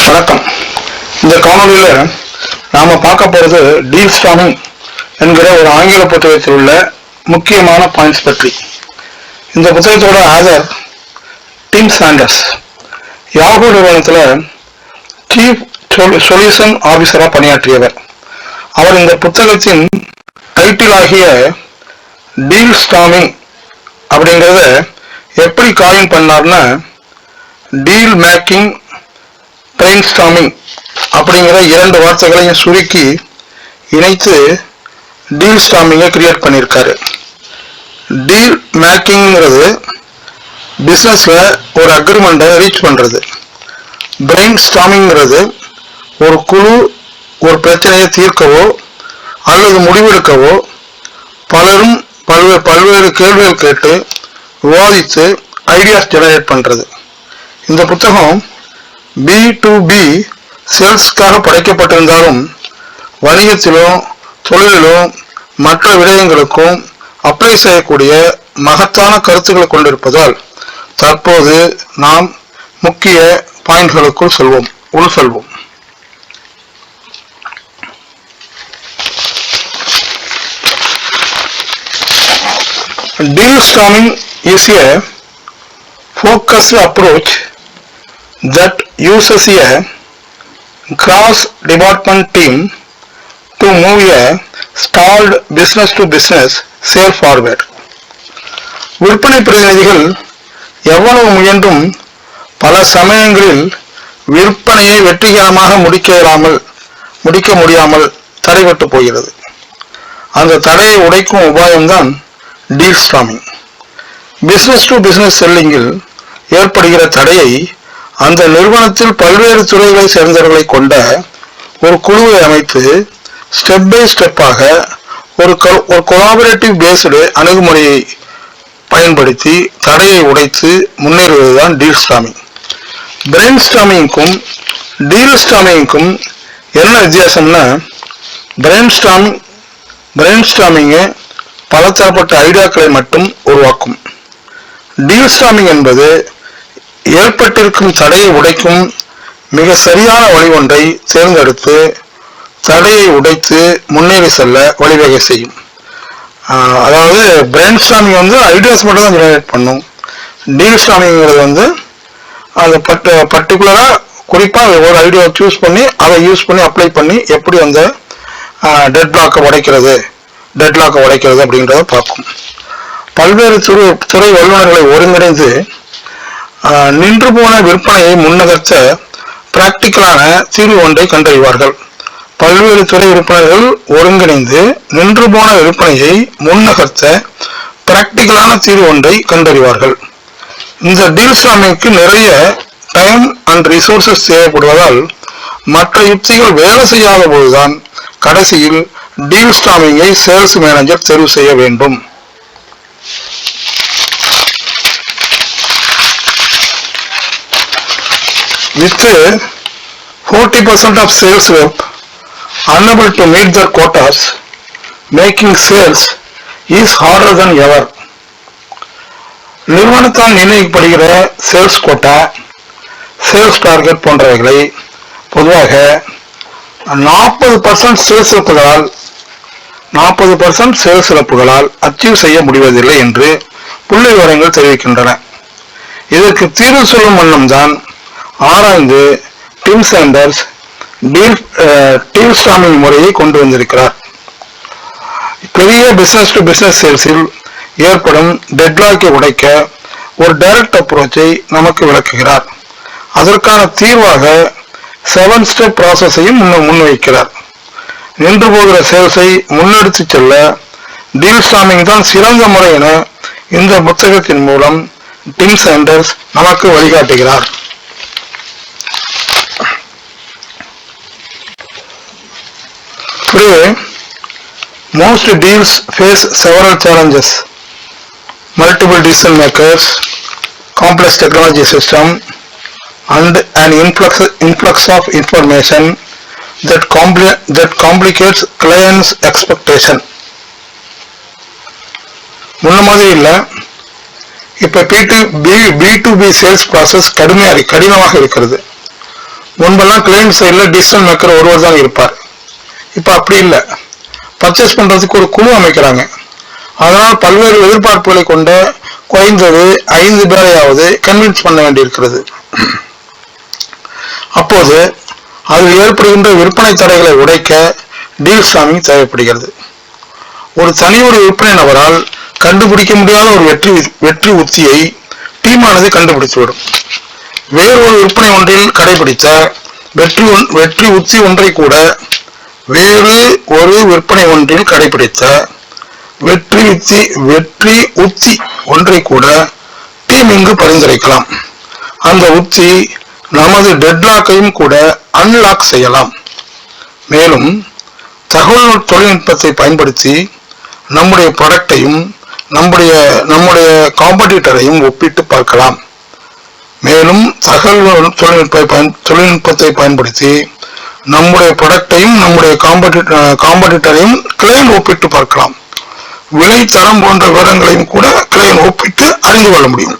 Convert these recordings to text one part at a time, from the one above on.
வணக்கம். இந்த காணொலியில் நாம பார்க்க போறது டீல் ஸ்டார்மிங் என்கிற ஒரு ஆங்கில புத்தகத்தில் உள்ள முக்கியமான பாயிண்ட்ஸ் பற்றி. இந்த புத்தகத்தோட ஆதர் டிம் சாண்டர்ஸ் யாஹூ நிறுவனத்தில் சீஃப் சொல்யூஷன் ஆபீசரா பணியாற்றியவர். அவர் இந்த புத்தகத்தின் டைட்டில் ஆகிய டீல் ஸ்டார்மிங் அப்படிங்கிறத எப்படி காயின் பண்ணார்னா டீல் மேக்கிங் பிரெயின் ஸ்டார்மிங் அப்படிங்கிற இரண்டு வார்த்தைகளையும் சுருக்கி இணைத்து டீல் ஸ்டார்மிங்கை கிரியேட் பண்ணியிருக்காரு. டீல் மேக்கிங்கிறது பிஸ்னஸ்ல ஒரு அக்ரிமெண்ட்டை ரீச் பண்றது. பிரெயின் ஸ்டார்மிங்கிறது ஒரு குழு ஒரு பிரச்சனையை தீர்க்கவோ அல்லது முடிவெடுக்கவோ பலரும் பல்வேறு கேள்விகள் கேட்டு விவாதித்து ஐடியாஸ் ஜெனரேட் பண்றது. இந்த புத்தகம் B2B சேல்ஸ்க்காக படைக்கப்பட்டிருந்தாலும் வணிகத்திலும் தொழிலிலும் மற்ற விடயங்களுக்கும் அப்ளை செய்யக்கூடிய மகத்தான கருத்துக்களை கொண்டிருப்பதால் தற்போது நாம் முக்கிய பாயிண்ட்களுக்குள் செல்வோம். Deal storming is a focused approach that uses a cross-department team to move a stalled business-to-business sale forward. விற்பனை பிரதிநிதிகள் எவ்வளவு முயன்றும் பல சமயங்களில் விற்பனையை வெற்றிகரமாக முடிக்க முடியாமல் தடைபட்டு போகிறது. அந்த தடையை உடைக்கும் உபாயம்தான் deal storming. Business to business செல்லிங்கில் ஏற்படுகிற தடையை அந்த நிறுவனத்தில் பல்வேறு துறைகளை சேர்ந்தவர்களை கொண்ட ஒரு குழுவை அமைத்து ஸ்டெப் பை ஸ்டெப்பாக ஒரு கொலாபரேட்டிவ் பேஸ்டு அணுகுமுறையை பயன்படுத்தி தடையை உடைத்து முன்னேறுவதுதான் டீல் ஸ்டார்மிங். பிரெயின் ஸ்டார்மிங்க்கும் டீல் ஸ்டார்மிங்க்கும் என்ன வித்தியாசம்னா பிரெயின் ஸ்டார்மிங்கு பலதரப்பட்ட ஐடியாக்களை மட்டும் உருவாக்கும். டீல் ஸ்டார்மிங் என்பது ஏற்பட்டிருக்கும் தடையை உடைக்கும் மிக சரியான வழி ஒன்றை தேர்ந்தெடுத்து தடையை உடைத்து முன்னேறி செல்ல வழிவகை செய்யும். அதாவது பிரெயின் ஸ்டார்மிங் ஐடியாஸ் மட்டும் தான் ஜெனரேட் பண்ணும். டீல் ஸ்டார்மிங்கிறது அது பர்டிகுலரா குறிப்பா ஒரு ஐடியாவை சூஸ் பண்ணி அதை யூஸ் பண்ணி அப்ளை பண்ணி எப்படி அந்த டெட்லாக்கை உடைக்கிறது அப்படிங்கிறத பார்க்கும். பல்வேறு துறை வல்லுநர்களை ஒருங்கிணைந்து நின்று போன விற்பனையை முன்னகர்த்த பிராக்டிக்கலான தீர்வு ஒன்றை கண்டறிவார்கள். பல்வேறு துறை விற்பனர்கள் ஒருங்கிணைந்து நின்று போன விற்பனையை முன்னகர்த்த பிராக்டிக்கலான தீர்வு ஒன்றை கண்டறிவார்கள். இந்த டீல் ஸ்டார்மிங்க்கு நிறைய டைம் அண்ட் ரிசோர்சஸ் தேவைப்படுவதால் மற்ற யுக்திகள் வேலை செய்யாத போதுதான் கடைசியில் டீல் ஸ்டார்மிங்கை சேல்ஸ் மேனேஜர் தேர்வு செய்ய வேண்டும். With 40% of sales rep unable to meet their quotas, making sales is harder than ever. நிறுவனத்தால் நிர்ணயிக்கப்படுகிற சேல்ஸ் கோட்டா, சேல்ஸ் டார்கெட் போன்றவைகளை பொதுவாக 40% சேல்ஸ் இழப்புகளால் அச்சீவ் செய்ய முடிவதில்லை என்று புள்ளி விவரங்கள் தெரிவிக்கின்றன. இதற்கு தீர்வு சொல்லும் வண்ணம் தான் ஆராய்ந்து டிம் சாண்டர்ஸ் டீல் ஸ்டார்மிங் முறையை கொண்டு வந்திருக்கிறார். பெரிய பிசினஸ் டு பிசினஸ் சேல்ஸில் ஏற்படும் டெட்லாக்கை உடைக்க ஒரு டைரக்ட் அப்ரோச்சை நமக்கு விளக்குகிறார். அதற்கான தீர்வாக 7 ஸ்டெப் ப்ராசஸையும் முன்வைக்கிறார். நின்று போகிற சேல்ஸை முன்னெடுத்து செல்ல டீல் ஸ்டார்மிங் தான் சிறந்த முறை என இந்த புத்தகத்தின் மூலம் டிம் சாண்டர்ஸ் நமக்கு வழிகாட்டுகிறார். Today, most deals face several challenges: multiple decision makers, complex technology system, and an influx of information that complicates clients' expectation. முன்ன மாதிரி இல்லை. இப்ப B2B சேல்ஸ் ப்ராசஸ் கடினமாக இருக்கிறது. முன்பெல்லாம் கிளைண்ட் சைடில் டிசிஷன் மேக்கர் ஒருவர் தான் இருப்பார். இப்போ அப்படி இல்லை, பர்ச்சேஸ் பண்ணுறதுக்கு ஒரு குழு அமைக்கிறாங்க. அதனால் பல்வேறு எதிர்பார்ப்புகளை கொண்ட குறைந்தது 5 பேரையாவது கன்வின்ஸ் பண்ண வேண்டியிருக்கிறது. அப்போது அதில் ஏற்படுகின்ற விற்பனை தடைகளை உடைக்க டீல் ஸ்டார்மிங் தேவைப்படுகிறது. ஒரு விற்பனை நபரால் கண்டுபிடிக்க முடியாத ஒரு வெற்றி உத்தியை டீமானது கண்டுபிடித்துவிடும். வேறு ஒரு விற்பனை ஒன்றில் கடைபிடித்த வெற்றி உத்தி ஒன்றை கூட வேறு ஒரு விற்பனை ஒன்றில் கடைபிடித்த வெற்றி உத்தி ஒன்றை கூட டீம் இங்கு பரிந்துரைக்கலாம். அந்த உத்தி நமது டெட்லாக்கையும் கூட அன்லாக் செய்யலாம். மேலும் தகவல் தொழில்நுட்பத்தை பயன்படுத்தி நம்முடைய ப்ராடக்டையும் நம்முடைய காம்படிட்டரையும் ஒப்பிட்டு பார்க்கலாம். மேலும் தகவல் தொழில்நுட்பத்தை பயன்படுத்தி நம்முடைய ப்ராடக்டையும் நம்முடைய காம்படிட்டரையும் கிளையண்ட் ஒப்பிட்டு பார்க்கலாம். விலை, தரம் போன்ற விவரங்களையும் கூட கிளையண்ட் ஒப்பிட்டு அறிந்து கொள்ள முடியும்.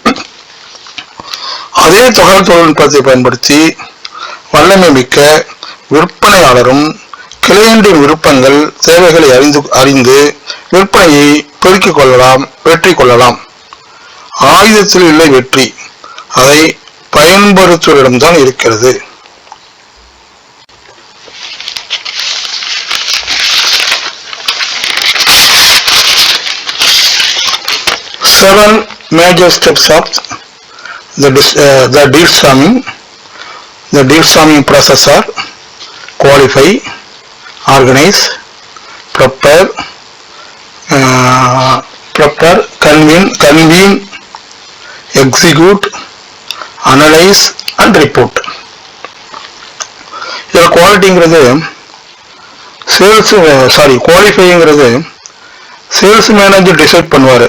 அதே தகவல் தொழில்நுட்பத்தை பயன்படுத்தி வல்லமை மிக்க விற்பனையாளரும் கிளையண்டின் விருப்பங்கள், தேவைகளை அறிந்து விற்பனையை பெருக்கிக் கொள்ளலாம், வெற்றி கொள்ளலாம். ஆயுதத்தில் இல்லை வெற்றி, அதை பயன்படுத்துவரிடம்தான் இருக்கிறது. Seven major steps of the deal storming. The deal storming process are: qualify, organize, prepare, convene, execute, analyze and report. இதில் குவாலிட்டிங்கிறது குவாலிஃபைங்கிறது சேல்ஸ் மேனேஜர் டிசைட் பண்ணுவார்.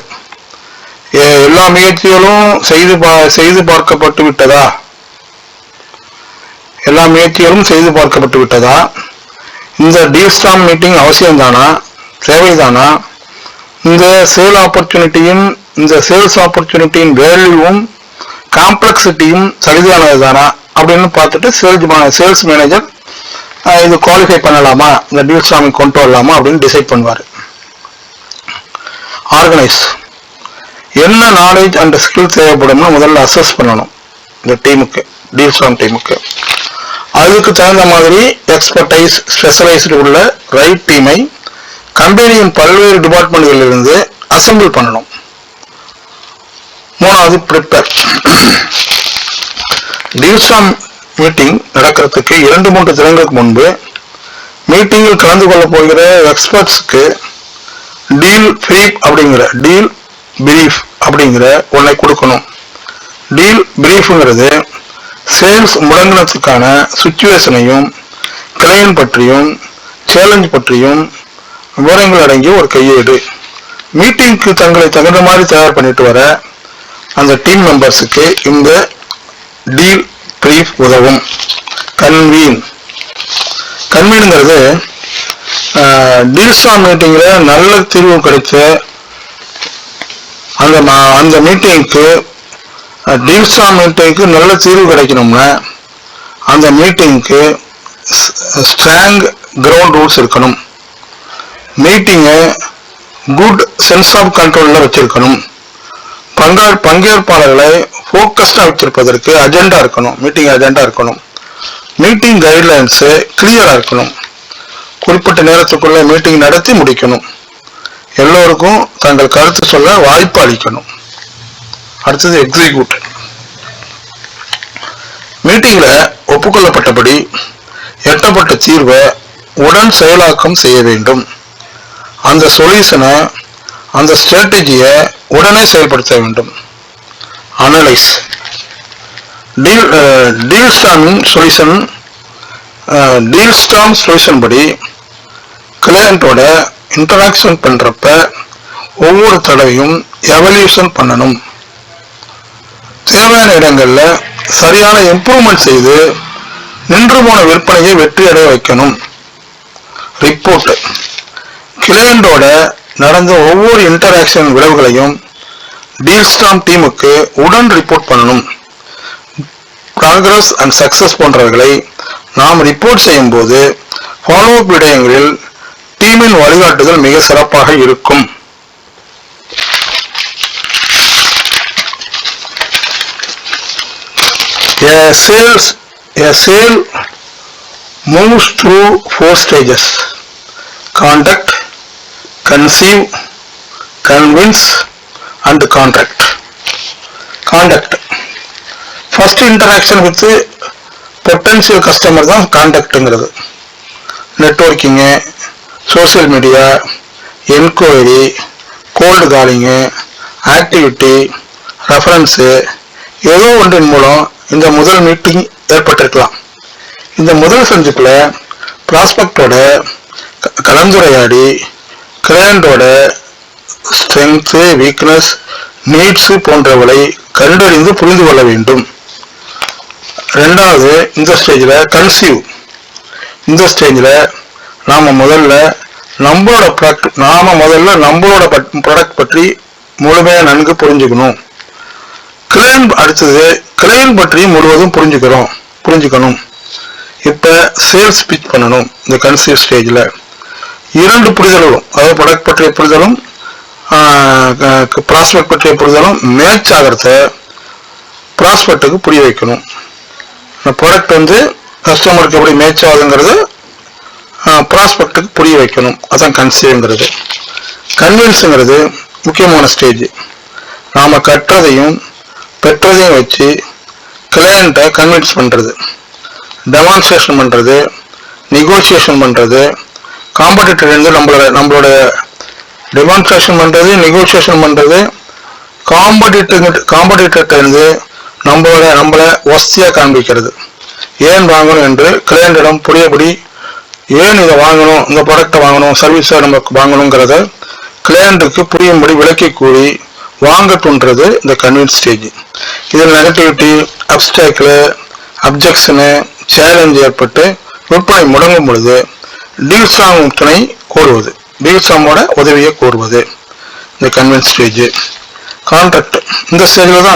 எல்லா முயற்சிகளும் செய்து பார்க்கப்பட்டு விட்டதா, இந்த டீல் ஸ்டார்ம் மீட்டிங் அவசியம்தானா, தேவைதானா, இந்த சேல்ஸ் ஆப்பர்ச்சுனிட்டியின் வேல்யூவும் காம்ப்ளெக்சிட்டியும் சரிதானதுதானா அப்படின்னு பார்த்துட்டு சேல்ஸ் மேனேஜர் இது குவாலிஃபை பண்ணலாமா, இந்த டீல் ஸ்டார்மிங் கொண்டு வரலாமா அப்படின்னு டிசைட் பண்ணுவார். ஆர்கனைஸ், என்ன நாலேஜ் அண்ட் ஸ்கில் தேவைப்படும்னு முதல்ல அசஸ் பண்ணணும் இந்த டீமுக்கு, டீல் ஸ்டார்ம் டீமுக்கு. அதுக்கு தகுந்த மாதிரி எக்ஸ்பர்டைஸ், ஸ்பெஷலைஸ்டு உள்ள ரைட் டீமை கம்பெனியின் பல்வேறு டிபார்ட்மெண்ட்களிலிருந்து அசம்பிள் பண்ணணும். மூணாவது ப்ரிப்பேர். டீல் ஸ்டார்ம் மீட்டிங் நடக்கிறதுக்கு 2-3 தினங்களுக்கு முன்பு மீட்டிங்கில் கலந்து கொள்ள போகிற எக்ஸ்பர்ட்ஸ்க்கு டீல் பிரீஃப் அப்படிங்கிற ஒன்றை கொடுக்கணும். டீல் பிரீஃப்ங்கிறது சேல்ஸ் முடங்கினத்துக்கான சுச்சுவேஷனையும், கிளையண்ட் பற்றியும், சேலஞ்ச் பற்றியும் விவரங்கள் அடங்கிய ஒரு கையேடு. மீட்டிங்க்கு தங்களை தகுந்த மாதிரி தயார் பண்ணிட்டு வர அந்த டீம் மெம்பர்ஸுக்கு இந்த டீல் பிரீஃப் உதவும். கன்வீன்ங்கிறது டீல் ஸ்டார்ம் மீட்டிங்ல நல்ல தீர்வு கிடைச்ச அந்த மீட்டிங்க்கு, டீல் ஸ்டார்ம் மீட்டிங்க்கு நல்ல தீர்வு கிடைக்கணும்னா அந்த மீட்டிங்க்கு ஸ்ட்ராங் கிரவுண்ட் ரூல்ஸ் இருக்கணும். மீட்டிங்கை குட் சென்ஸ் ஆஃப் கண்ட்ரோல்ல வச்சிருக்கணும். பங்கேற்பாளர்களை ஃபோக்கஸ்டா வச்சிருப்பதற்கு அஜெண்டா இருக்கணும், மீட்டிங் அஜெண்டா இருக்கணும். மீட்டிங் கைட்லைன்ஸ் கிளியரா இருக்கணும். குறிப்பிட்ட நேரத்துக்குள்ள மீட்டிங் நடத்தி முடிக்கணும். எல்லோருக்கும் தங்கள் கருத்து சொல்ல வாய்ப்பு அளிக்கணும். அடுத்தது எக்ஸிக்யூட். மீட்டிங்ல ஒப்புக்கொள்ளப்பட்டபடி எட்டப்பட்ட தீர்வை உடன் செயலாக்கம் செய்ய வேண்டும். அந்த சொல்யூஷனை, அந்த ஸ்ட்ராட்டஜியை உடனே செயல்படுத்த வேண்டும். அனலைஸ். டீல் ஸ்டார்ம் சொல்யூஷன் படி கிளையண்டோட இன்டராக்ஷன் பண்றப்ப ஒவ்வொரு தடவையும் எவல்யூஷன் பண்ணணும். தேவையான இடங்கள்ல சரியான இம்ப்ரூவ்மெண்ட் செய்து நின்று போன விற்பனையை வெற்றி அடைய வைக்கணும். ரிப்போர்ட். கிளையண்டோட நடந்த ஒவ்வொரு இன்டராக்ஷன் விளைவுகளையும் டீல் ஸ்டார்ம் டீமுக்கு உடன் ரிப்போர்ட் பண்ணணும். ப்ராக்ரஸ் அண்ட் சக்சஸ் போன்றவைகளை நாம் ரிப்போர்ட் செய்யும் போது ஃபாலோ அப் விடயங்களில் டீமின் வழிகாட்டுதல் மிக சிறப்பாக இருக்கும். A sale moves through 4 stages: contact, conceive, convince and contract. Contact. First interaction with potential customer தான் கான்டாக்ட்ங்கிறது. நெட்வொர்க்கிங்கு, social media, enquiry, gold காலிங்கு, activity, reference, ஏதோ ஒன்றின் மூலம் இந்த முதல் மீட்டிங் ஏற்பட்டிருக்கலாம். இந்த முதல் சந்திப்பில் ப்ராஸ்பெக்டோட கலந்துரையாடி கிளையண்டோட ஸ்ட்ரென்த்து, வீக்னஸ், நீட்ஸு போன்றவளை கண்டறிந்து புரிந்து கொள்ள வேண்டும். ரெண்டாவது, இந்த ஸ்டேஜில் கன்சீவ். இந்த ஸ்டேஜில் நாம் முதல்ல நம்மளோட ப்ராடக்ட் பற்றி முழுமையாக நன்கு புரிஞ்சுக்கணும். கிளையண்ட் அடுத்தது கிளையண்ட் பற்றி முழுவதும் புரிஞ்சுக்கணும். இப்போ சேல்ஸ் பிச் பண்ணணும். இந்த கன்சீவ் ஸ்டேஜில் 2 புரிதலும், அதாவது ப்ராடக்ட் பற்றிய புரிதலும் ப்ராஸ்பெக்ட் பற்றிய புரிதலும் மேட்ச் ஆகிறத ப்ராஸ்பெக்டுக்கு புரிய வைக்கணும். ப்ராடக்ட் வந்து கஸ்டமருக்கு எப்படி மேட்ச் ஆகுதுங்கிறது ப்ராஸ்பெக்டுக்கு புரிய வைக்கணும். அதான் கன்சீவ்ங்கிறது. கன்வின்ஸுங்கிறது முக்கியமான ஸ்டேஜ். நாம் கற்றதையும் பெற்றதையும் வச்சு கிளையண்ட்டை கன்வின்ஸ் பண்ணுறது, டெமான்ஸ்ட்ரேஷன் பண்ணுறது, நெகோசியேஷன் பண்ணுறது, காம்படிட்டர்லேருந்து நம்மளோட டெமான்ஸ்ட்ரேஷன் பண்ணுறது, நெகோசியேஷன் பண்ணுறது, காம்படிட்டர்லேருந்து நம்மளை வசதியாக காண்பிக்கிறது. ஏன் வாங்கணும் என்று கிளையண்டிடம் புரியபடி, ஏன் இதை வாங்கணும், இந்த ப்ராடக்டை வாங்கணும், சர்வீஸை நமக்கு வாங்கணுங்கிறத கிளையண்ட்டுக்கு புரியும்படி விளக்கி கூறி வாங்க தோன்றது இந்த கன்வின்ஸ் ஸ்டேஜ். இதில் நெகட்டிவிட்டி, அப்டாக்கிள், அப்ஜெக்ஷனு, சேலஞ்ச் ஏற்பட்டு விற்பனை முடங்கும் பொழுது டீல்ஸ்டாம் துணை கோருவது, டீல்ஸ்டாமோட உதவியை கோருவது இந்த கன்வின்ஸ் ஸ்டேஜ். கான்ட்ராக்ட். இந்த ஸ்டேஜில்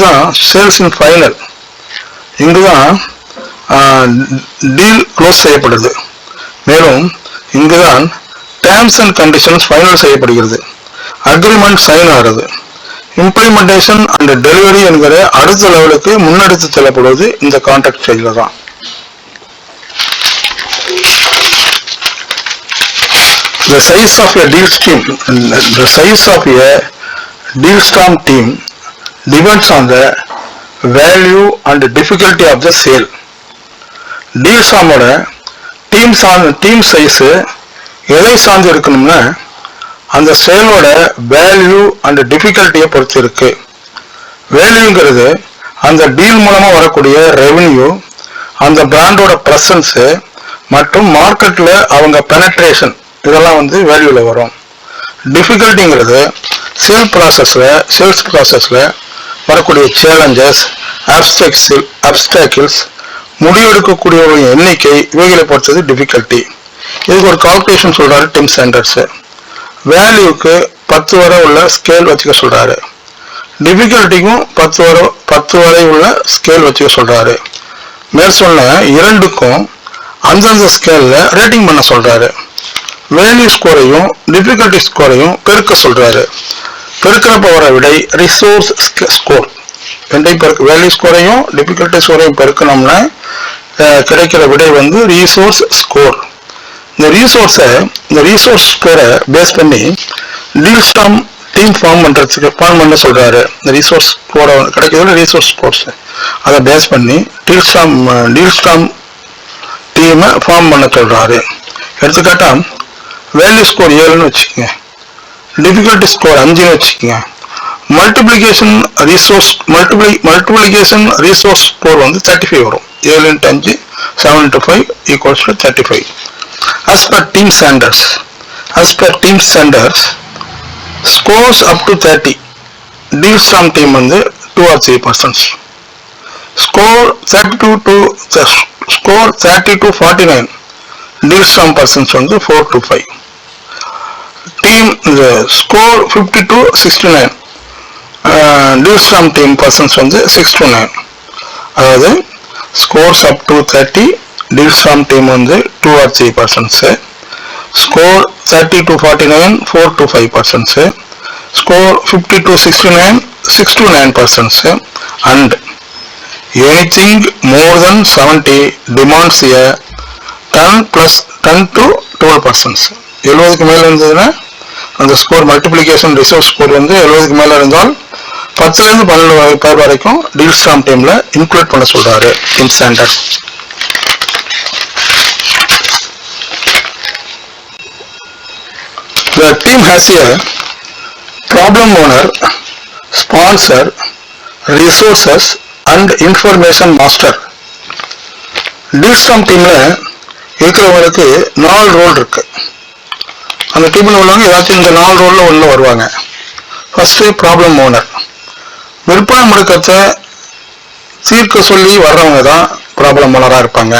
தான் சேல்ஸ் இன் ஃபைனல். இங்கு தான் டீல் க்ளோஸ் செய்யப்படுது. மேலும் இங்குதான் டேர்ம்ஸ் அண்ட் கண்டிஷன்ஸ் ஃபைனல் செய்யப்படுகிறது, அக்ரிமெண்ட் சைன் ஆகிறது. இம்ப்ளிமெண்டேஷன் அண்ட் டெலிவரி என்கிற அடுத்த லெவலுக்கு முன்னெடுத்து செல்லப்படுவது இந்த கான்ட்ராக்ட் ஸ்டேஜில் தான். The size of a deal team depends on the value and difficulty of the sale. டீல்ஸ்டாமோட டீம் சைஸு எதை சார்ந்து இருக்கணும்னா அந்த சேலோட வேல்யூ அண்ட் டிஃபிகல்ட்டியை பொறுத்து இருக்கு. வேல்யூங்கிறது அந்த டீல் மூலமாக வரக்கூடிய ரெவென்யூ, அந்த பிராண்டோட ப்ரெசன்ஸு மற்றும் மார்க்கெட்டில் அவங்க பெனட்ரேஷன், இதெல்லாம் வந்து வேல்யூவில் வரும். டிஃபிகல்ட்டிங்கிறது சேல்ஸ் ப்ராசஸில் வரக்கூடிய சேலஞ்சஸ், அப்டாக்கிள்ஸ், முடிவெடுக்கக்கூடியவர்களின் எண்ணிக்கை, இவைகளை பொறுத்தது டிஃபிகல்ட்டி. இதுக்கு ஒரு கால்குலேஷன் சொல்கிறாரு டிம் சாண்டர்ஸு. வேல்யூக்கு 10 வரை உள்ள ஸ்கேல் வச்சுக்க சொல்கிறாரு, டிஃபிகல்ட்டிக்கும் 10 வரை உள்ள ஸ்கேல் வச்சுக்க சொல்கிறாரு. மேல் சொன்ன இரண்டுக்கும் அந்தந்த ஸ்கேலில் ரேட்டிங் பண்ண சொல்கிறாரு. வேல்யூ ஸ்கோரையும் டிஃபிகல்ட்டி ஸ்கோரையும் பெருக்க சொல்கிறாரு. பெருக்கிறப்ப வர விடை ரிசோர்ஸ் ஸ்கோர். ரெண்டையும் வேல்யூ ஸ்கோரையும் டிஃபிகல்ட்டி ஸ்கோரையும் பெருக்கணும்னா கிடைக்கிற விடை வந்து ரிசோர்ஸ் ஸ்கோர். இந்த ரிசோர்ஸ் ஸ்கோரை பேஸ் பண்ணி டீல்ஸ்டாம் டீம் ஃபார்ம் பண்ண சொல்றாரு. இந்த ரிசோர்ஸ் ஸ்கோரை கிடைக்கிறது ரிசோர்ஸ் ஸ்கோர்ஸ், அதை பேஸ் பண்ணி டீல்ஸ்டாம் டீமை ஃபார்ம் பண்ண சொல்றாரு. எடுத்துக்காட்டா வேல்யூ ஸ்கோர் 7ன்னு வச்சுக்கோங்க, டிஃபிகல்ட்டி ஸ்கோர் 5ன்னு வச்சுக்கோங்க. மல்டிப்ளிகேஷன் ரிசோர்ஸ் ஸ்கோர் வந்து 35 வரும். 7 × 5 7 × 5 = 35. As per team standards, scores up to 30. Dealstorm team வந்து 2 or 3%. Score 30 to 49. Dealstorm persons வந்து 4 to 5. Team score 50 to 69. Dealstorm team persons வந்து 6 to 9. அதாவது scores up to 30 deals from team வந்து 2 or 3%, score 30 to 49 4 to 5%, score 50 to 69 6 to 9%, and anything more than 70 demands a 10 plus 10 to 12%. 70க்கு மேல இருந்ததுன்னா அந்த score multiplication reserve score வந்து 70க்கு மேல இருந்தால் 10ல இருந்து 12 பேர் வரைக்கும் டீல்ஸ் ஃப்ரம் டீம்ல இன்க்ளூட் பண்ண சொல்றாரு team standard. The team has a problem owner, sponsor, resources and information master. Deals from டீம்ல இருக்கிறவங்களுக்கு 4 ரோல் இருக்கு. அந்த டீம்ல உள்ளவங்க ஏதாச்சும் இந்த 4 ரோல்ல உள்ள வருவாங்க. ஃபர்ஸ்ட் ப்ராப்ளம் ஓனர், விற்பனை முடக்கத்தை தீர்க்க சொல்லி வர்றவங்க தான் ப்ராப்ளம் ஓனரா இருப்பாங்க.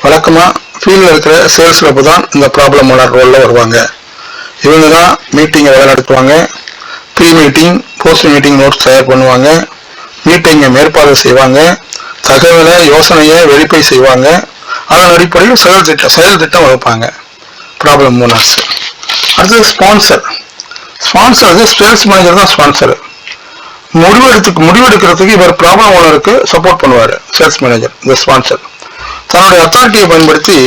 வழக்கமா ஃபீல்டில் இருக்கிற சேல்ஸ் ரெப் தான் இந்த ப்ராப்ளம் ஓனர் ரோல்ல வருவாங்க. இவங்க தான் மீட்டிங்கை வேலை நடத்துவாங்க, pre meeting post meeting notes தயார் பண்ணுவாங்க, மீட்டிங்கை மேற்பார்வை செய்வாங்க, தகவலை யோசனையை வெரிஃபை செய்வாங்க, அதன் அடிப்படையில் செயல் திட்டம் வகுப்பாங்க ப்ராப்ளம் ஓனர்ஸ். அடுத்தது ஸ்பான்சர். ஸ்பான்சர் சேல்ஸ் மேனேஜர் தான் ஸ்பான்சர். முடிவெடுக்கிறதுக்கு இவர் ப்ராப்ளம் ஓனருக்கு சப்போர்ட் பண்ணுவார் சேல்ஸ் மேனேஜர். இந்த ஸ்பான்சர் தன்னுடைய அத்தாரிட்டியை பயன்படுத்தி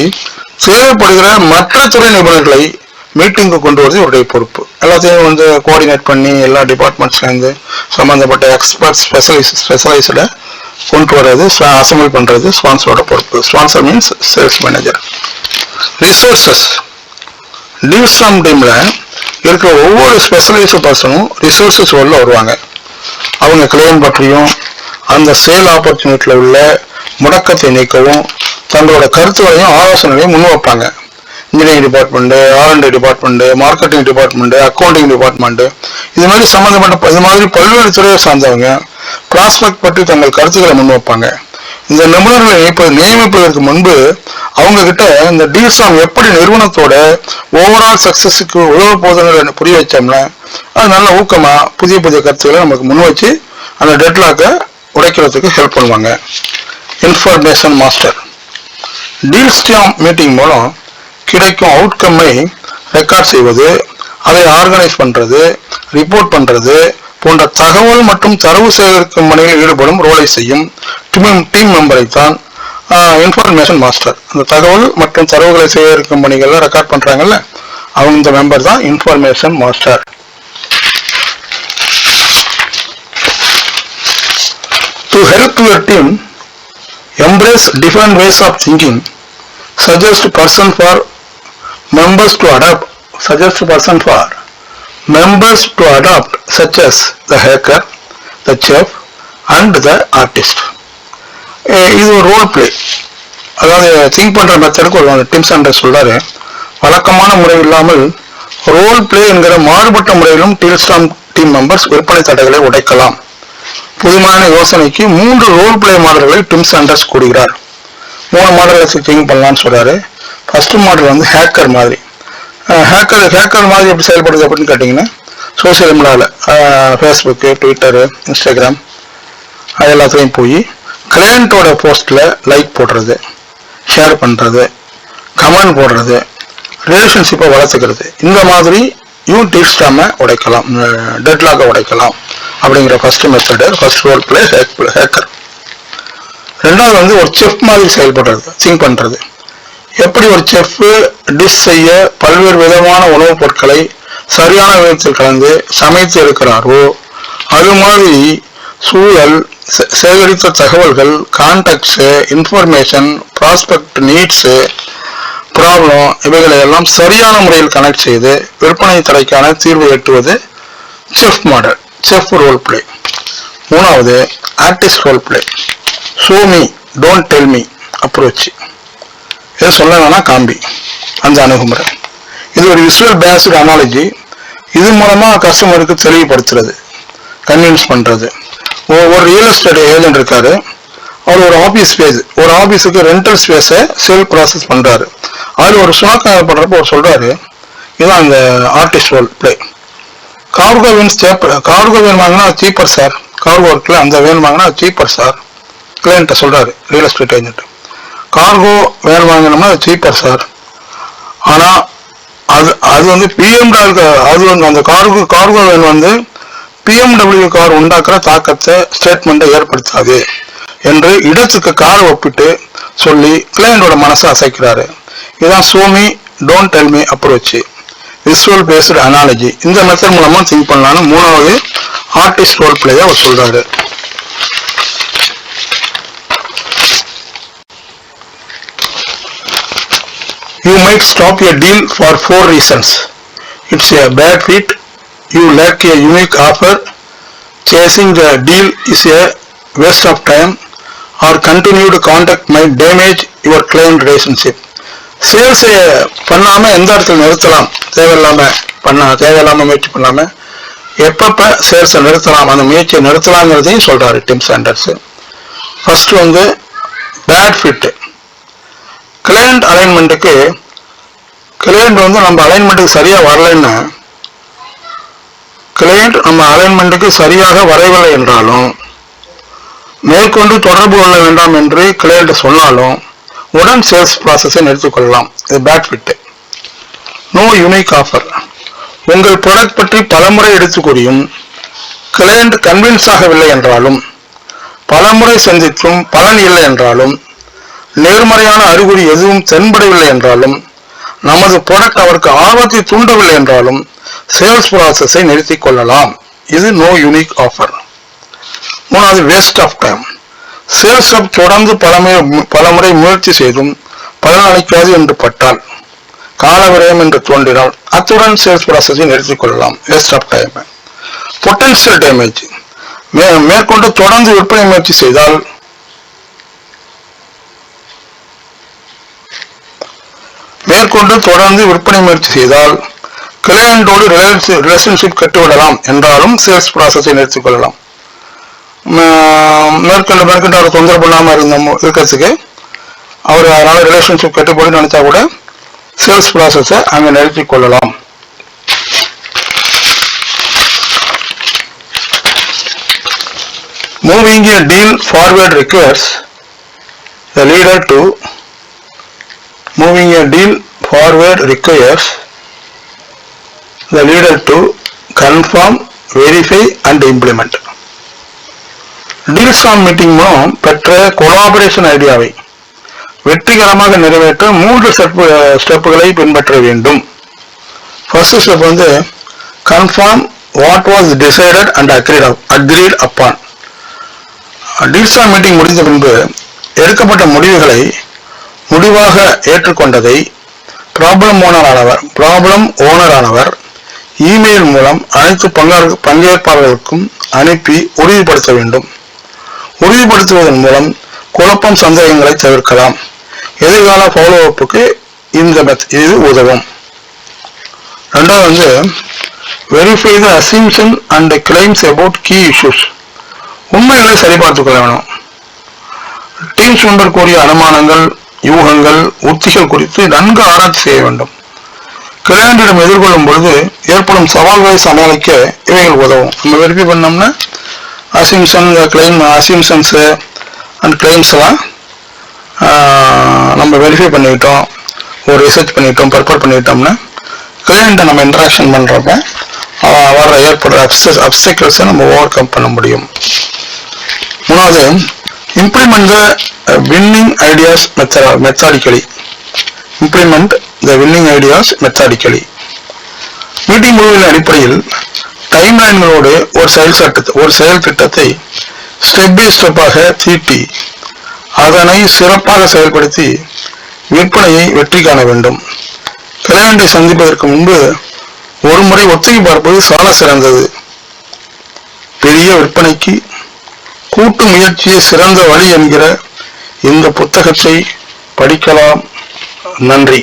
தேவைப்படுகிற மற்ற துறை நிபுணர்களை மீட்டிங்கு கொண்டு வருவது இவருடைய பொறுப்பு. எல்லாத்தையும் வந்து கோஆர்டினேட் பண்ணி எல்லா டிபார்ட்மெண்ட்ஸ்லேருந்து சம்மந்தப்பட்ட எக்ஸ்பர்ட் ஸ்பெஷலைஸ்டை கொண்டு வர்றது, அசம்பிள் பண்ணுறது ஸ்பான்சரோட பொறுப்பு. Sponsor means sales manager. Resources. Deals from டீம்ல இருக்கிற ஒவ்வொரு ஸ்பெஷலைஸ்டு பர்சனும் ரிசோர்சஸ் உள்ள வருவாங்க. அவங்க கிளைம் பற்றியும் அந்த சேல் ஆப்பர்ச்சுனிட்டியில் உள்ள முடக்கத்தை நீக்கவும் தங்களோட கருத்துக்களையும் ஆலோசனைகளையும் முன் வைப்பாங்க. Engineering department, R&D department, marketing department, accounting department, இது மாதிரி சம்பந்தப்பட்ட இது மாதிரி பல்வேறு துறையை சார்ந்தவங்க ப்ராஸ்பெக்ட் பற்றி தங்கள் கருத்துக்களை முன் வைப்பாங்க. இந்த நிபுணர்களை நியமிப்பதற்கு முன்பு அவங்க கிட்ட இந்த டீல்ஸ் எப்படி நிறுவனத்தோட ஓவரால் சக்சஸுக்கு உதவ போதுன்னு புரிய வச்சோம்னா அது நல்ல ஊக்கமா புதிய புதிய கருத்துக்களை நமக்கு முன் வச்சு அந்த டெட்லாக்கை உடைக்கிறதுக்கு ஹெல்ப் பண்ணுவாங்க. Information master. டீல்ஸ் மீட்டிங் மூலம் கிடைக்கும் அவுட்கம்மை ரெக்கார்ட் செய்வது, அதை ஆர்கனைஸ் பண்றது, ரிப்போர்ட் பண்றது போன்ற தகவல் மற்றும் தரவு சேகரிக்கும் பணியில் ஈடுபடும் ரோலை செய்யும் டீம் மெம்பரை தான் இன்ஃபர்மேஷன் மாஸ்டர். அந்த தகவல் மற்றும் தரவுகளை சேகரிக்கும் பணிகளை ரெக்கார்ட் பண்றாங்கல்ல, அவங்க இந்த மெம்பர் தான் information master. To help your team embrace different ways of thinking, suggest person for members to adopt such as the hacker, the chef and the artist. இது ஒரு ரோல் பிளே. அதாவது திங்க் பண்ற மெத்தடுக்கு ஒரு dim Sanders சொல்றாரு, வழக்கமான முறை இல்லாமல் role play என்கிற மாறுபட்ட முறையிலும் டீம் மெம்பர்ஸ் விற்பனை தடைகளை உடைக்கலாம். புதுமையான யோசனைக்கு 3 ரோல் பிளே மாடல்களை டிம் சாண்டர்ஸ் கூறுகிறார். 3 மாடல்களை திங்க் பண்ணலாம்னு சொல்றாரு. ஃபர்ஸ்ட் மாடல் வந்து ஹேக்கர் மாதிரி. ஹேக்கர் மாதிரி எப்படி செயல்படுது அப்படின்னு கேட்டிங்கன்னா, சோசியல் மீடியாவில் ஃபேஸ்புக்கு, ட்விட்டரு, இன்ஸ்டாகிராம் அது எல்லாத்துலேயும் போய் கிளையண்ட்டோட போஸ்ட்டில் லைக் போடுறது, ஷேர் பண்ணுறது, கமெண்ட் போடுறது, ரிலேஷன்ஷிப்பை வளர்த்துக்கிறது, இந்த மாதிரி டீல்ஸ் உடைக்கலாம், டெட்லாக்கை உடைக்கலாம் அப்படிங்கிற first method, first role play hacker. ரெண்டாவது வந்து ஒரு செஃப் மாதிரி செயல்படுறது, திங்க் பண்ணுறது. எப்படி ஒரு செஃப் டிஷ் செய்ய பல்வேறு விதமான உணவுப் பொருட்களை சரியான விதத்தில் கலந்து சமைத்து எடுக்கிறாரோ, அது மாதிரி சூழல், சேகரித்த தகவல்கள், contacts, information, prospect, needs, problem இவைகளை எல்லாம் சரியான முறையில் கனெக்ட் செய்து விற்பனை தடைக்கான தீர்வு எட்டுவது chef model, chef role play. மூணாவது artist role play. Show me don't tell me approach. இதை சொல்ல வேணா காம்பி, அந்த அணுகுமுறை. இது ஒரு விசுவல் பேஸ்டு அனாலஜி. இது மூலமா கஸ்டமருக்கு தெளிவுபடுத்துறது, கன்வின்ஸ் பண்றது. ஒரு ரியல் எஸ்டேட் ஏஜென்ட் இருக்காரு, அவர் ஒரு ஆபீஸ் ஸ்பேஸ், ஒரு ஆபீஸுக்கு ரெண்டல் ஸ்பேஸை சேல் ப்ராசஸ் பண்றாரு. அதில் ஒரு சுணக்கம் ஏற்படுறப்போ அவர் சொல்றாரு, இதுதான் அந்த ஆர்டிஸ்ட் ரோல் பிளே. கார்கோ வேணுமாங்கன்னா சீப்பர் சார், கார்கோ ஒர்க்கில் அந்த வேணுமாங்கன்னா சீப்பர் சார் கிளையண்ட்டை சொல்றாரு real estate agent. Cargo van வாங்கினோம்னா அது சீப்பர் சார், ஆனா அது வந்து பிஎம்டபிள்யூ, அது வந்து அந்த கார்கோ வேன் வந்து பிஎம்டபிள்யூ கார் உண்டாக்குற தாக்கத்தை ஸ்டேட்மெண்ட்டை ஏற்படுத்தாது என்று இடத்துக்கு காரை ஒப்பிட்டு சொல்லி கிளையண்டோட மனசை அசைக்கிறாரு. இதுதான் show me don't tell me approach, visual based analogy. இந்த மெத்தட் மூலமா திங்க் பண்ணலான்னு மூணாவது ஆர்டிஸ்ட் ரோல் பிளேயை அவர் சொல்றாரு. You might stop a deal for 4 reasons. It's a bad fit, you lack a unique offer, chasing the deal is a waste of time, or continued contact might damage your client relationship. Sales பண்ணாம எந்த இடத்துல நிறுத்தலாம், தேவையில்லாம முயற்சி பண்ணாம எப்பப்ப சேல்ஸை நிறுத்தலாம், அந்த முயற்சியை நிறுத்தலாங்கிறதையும் சொல்றாரு டிம் சாண்டர்ஸ். ஃபர்ஸ்ட் வந்து பேட் ஃபிட். கிளையண்ட் அலைன்மெண்ட்டுக்கு கிளையண்ட் வந்து நம்ம அலைன்மெண்ட்டுக்கு சரியா வரலைன்னா, கிளையண்ட் நம்ம அலைன்மெண்ட்டுக்கு சரியாக வரவில்லை என்றாலும் மேற்கொண்டு தொடர்பு கொள்ள வேண்டாம் என்று கிளையண்ட் சொன்னாலும் உடன் சேல்ஸ் ப்ராசஸை நிறுத்திக் கொள்ளலாம். இது bad fit. No unique offer. உங்கள் ப்ராடக்ட் பற்றி பலமுறை எடுத்து கூறியும் கிளையண்ட் கன்வின்ஸ் ஆகவில்லை என்றாலும், பலமுறை சந்தித்தும் பலன் இல்லை என்றாலும், நேர்மறையான அறிகுறி எதுவும் தென்படவில்லை என்றாலும், நமது ப்ராடக்ட் அவருக்கு ஆபத்தை தூண்டவில்லை என்றாலும் சேல்ஸ் ப்ராசஸை நிறுத்திக் கொள்ளலாம். இது நோ யூனிக் ஆஃபர். மூணாவது வேஸ்ட் ஆஃப் டைம். சேல்ஸ் ரப் தொடர்ந்து பலமுறை முயற்சி செய்தும் பலன் அளிக்காது என்று பட்டால், கால விரயம் என்று தோன்றினால் அத்துடன் சேல்ஸ் ப்ராசஸை நிறுத்திக் கொள்ளலாம். Waste of time. Potential damage. மேற்கொண்டு தொடர்ந்து விற்பனை முயற்சி செய்தால் கிளையண்டோடு ரிலேஷன்ஷிப் கட்டுவிடலாம் என்றாலும் சேல்ஸ் ப்ராசஸை நிறுத்திக் கொள்ளலாம். மேற்கொண்டு அவர் தொந்தரவு பண்ணாம இருக்கிறதுக்கு அவர் அதனால ரிலேஷன்ஷிப் கட்டுப்படும் நினைச்சா கூட சேல்ஸ் ப்ராசஸை அங்க நிறுத்திக் கொள்ளலாம். Moving a deal forward requires the leader to confirm, verify and implement. Deal storm meeting மூலம் பெற்ற கொலாபரேஷன் ஐடியாவை வெற்றிகரமாக நிறைவேற்ற 3 ஸ்டெப்புகளை பின்பற்ற வேண்டும். ஃபர்ஸ்ட் ஸ்டெப் வந்து confirm what was decided and agreed upon. Deal storm meeting முடிந்த பின்பு எடுக்கப்பட்ட முடிவுகளை முடிவாக ஏற்றுக்கொண்டதை ப்ராப்ளம் ஓனரானவர் இமெயில் மூலம் அனைத்து பங்கேற்பாளர்களுக்கும் அனுப்பி உறுதிப்படுத்த வேண்டும். உறுதிப்படுத்துவதன் மூலம் குழப்பம், சந்தேகங்களை தவிர்க்கலாம். எதிர்கால ஃபாலோ அப்புக்கு இது உதவும். ரெண்டாவது வந்து verify the assumption and claims about key issues. உண்மைகளை சரிபார்த்துக் கொள்ள வேணும். டீம்ஸ் மெம்பர் கூறிய அனுமானங்கள், யூகங்கள், உத்திகள் குறித்து நன்கு ஆராய்ச்சி செய்ய வேண்டும். கிளையண்டிடம் எதிர்கொள்ளும் பொழுது ஏற்படும் சவால்களை சமாளிக்க இவைகள் உதவும். நம்ம வெரிஃபை பண்ணோம்னா அசிம்ஷன்ஸ் அண்ட் கிளைம்ஸ் எல்லாம் நம்ம வெரிஃபை பண்ணிக்கிட்டோம், ஒரு ரிசர்ச் பண்ணிட்டோம், ப்ரிப்பேர் பண்ணிட்டோம்னா கிளையண்ட்டை நம்ம இன்டராக்ஷன் பண்றப்ப ஏற்படுற அப்டக்கிள்ஸை நம்ம ஓவர் கம் பண்ண முடியும். மூணாவது implement the winning ideas methodically. Meeting முடிவுகளின் அடிப்படையில் டைம்லைன்களோடு ஒரு செயல் திட்டத்தை ஸ்டெப் பை ஸ்டெப்பாக தீட்டி அதனை சிறப்பாக செயல்படுத்தி விற்பனையை வெற்றி காண வேண்டும். கிளையண்டை சந்திப்பதற்கு முன்பு ஒரு முறை ஒத்திகை பார்ப்பது சால சிறந்தது. பெரிய விற்பனைக்கு கூட்டு முயற்சியே சிறந்த வழி என்கிற இந்த புத்தகத்தை படிக்கலாம். நன்றி.